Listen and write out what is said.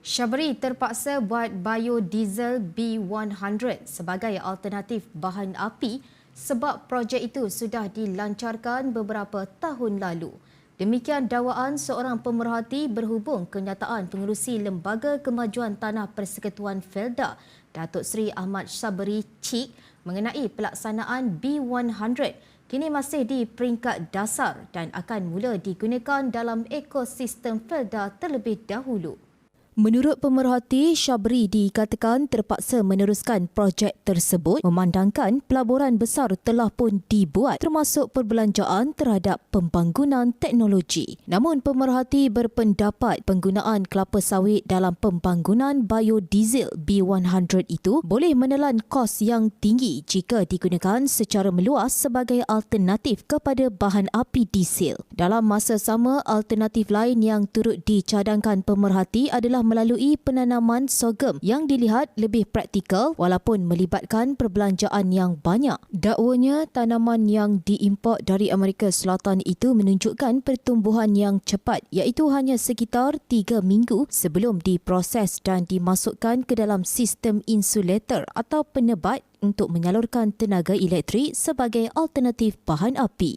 Syabri terpaksa buat biodiesel B100 sebagai alternatif bahan api sebab projek itu sudah dilancarkan beberapa tahun lalu. Demikian dakwaan seorang pemerhati berhubung kenyataan pengerusi Lembaga Kemajuan Tanah Persekutuan Felda, Datuk Seri Ahmad Sabri Cik, mengenai pelaksanaan B100 kini masih di peringkat dasar dan akan mula digunakan dalam ekosistem Felda terlebih dahulu. Menurut pemerhati, Syabri dikatakan terpaksa meneruskan projek tersebut memandangkan pelaburan besar telah pun dibuat termasuk perbelanjaan terhadap pembangunan teknologi. Namun pemerhati berpendapat penggunaan kelapa sawit dalam pembangunan biodiesel B100 itu boleh menelan kos yang tinggi jika digunakan secara meluas sebagai alternatif kepada bahan api diesel. Dalam masa sama, alternatif lain yang turut dicadangkan pemerhati adalah melalui penanaman sorghum yang dilihat lebih praktikal walaupun melibatkan perbelanjaan yang banyak. Dakwanya tanaman yang diimport dari Amerika Selatan itu menunjukkan pertumbuhan yang cepat iaitu hanya sekitar 3 minggu sebelum diproses dan dimasukkan ke dalam sistem insulator atau penebat untuk menyalurkan tenaga elektrik sebagai alternatif bahan api.